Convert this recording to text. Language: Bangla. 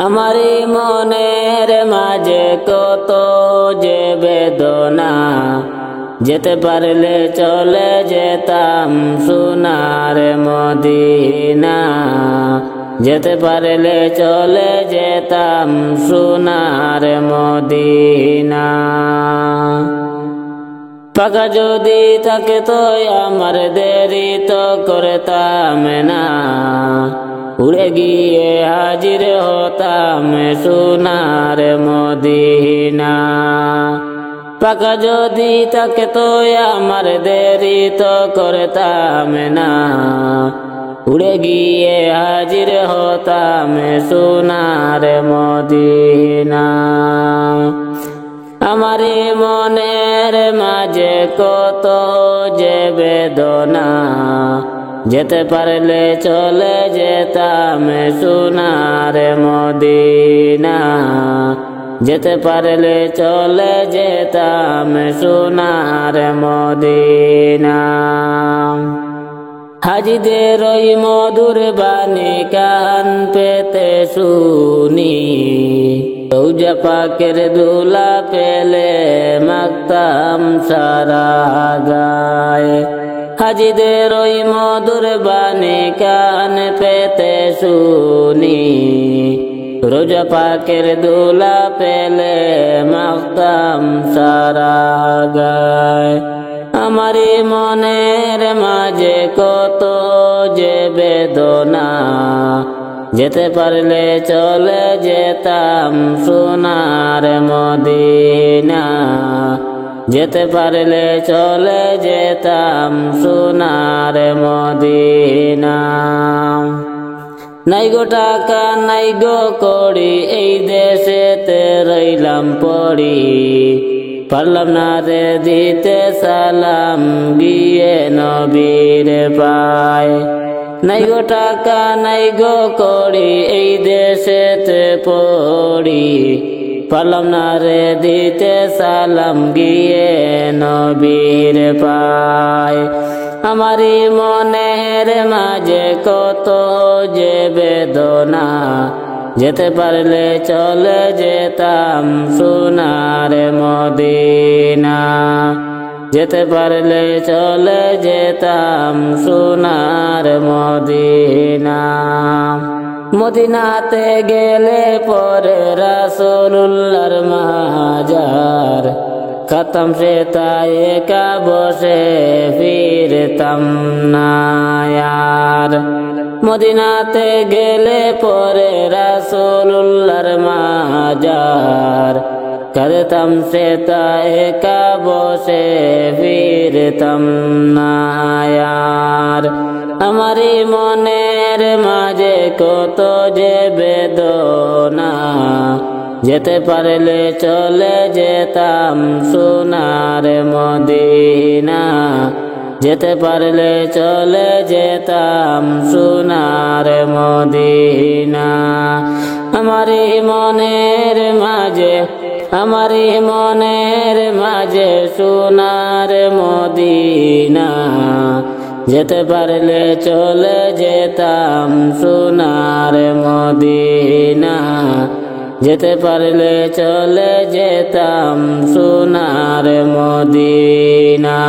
আমারি মনের মাঝে কত যে বেদনা, যেতে পারলে চলে যেতাম সোনার মদিনা, যেতে পারলে চলে যেতাম সোনার মদিনা। পাকা যদি থাকে তো আমার দেরি তো করতাম না, উড়ে গিয়ে হাজির হতাম সোনার মদিনা। পাকা যদি থাকে তো আমার দেরি তো করতাম না, উড়ে গিয়ে হাজির হতাম সোনার মদিনা। আমারি মনের মাঝে কত যে বেদনা, যেতে পারলে চলে যেতাম সোনার মদিনা, যেতে পারলে চলে যেতাম সোনার মদিনা। হাজিদের ওই মধুর বাণী কান পেতে শুনি, রওজা পাকের দুলা পেলে মাখতাম সারা গায়ে। হাজিদের ওই মধুর বাণী কান পেতে শুনি, রওজা পাকের দুলা পেলে মাখতাম সারা গায়ে। আমারি মনের মাঝে কত যে বেদনা, যেতে পারলে চলে যেতাম সোনার মদিনা, যেতে পারলে চলে যেতাম সোনার মদিনা। নাই গো টাকা নাই গো কড়ি, এই দেশেতে রইলাম পড়ি, পারলাম না রে দিতে সালাম গিয়ে নবীর পায়। নাই গো টাকা নাই গো কড়ি, এই দেশেতে পড়ি, পারলাম না রে দিতে সালাম গিয়ে নবীর পায়। আমারি মনের মাঝে কত যে বেদনা, যেতে পারলে চলে যেতাম সোনার মদিনা, যেতে পারলে চলে যেতাম সোনার মদিনা। মদিনাতে গেলে পরে রাসূলুল্লাহর মাজার, খতম সে তাই একা বসে ফিরতাম না यार। মদিনাতে গেলে পরে রাসূলুল্লাহর মাজার, করতাম সে তাই একা বসে ফিরতাম না यार। আমারি মনের মাঝে কত যে বেদনা, যেতে পারলে চলে যেতাম সোনার মদিনা, যেতে পারলে চলে যেতাম সোনার মদিনা। আমারি মনের মাঝে, আমারি মনের মাঝে সোনার মদিনা, যেতে পারলে চলে যেতাম সোনার মদিনা, যেতে পারলে চলে যেতাম সোনার মদিনা।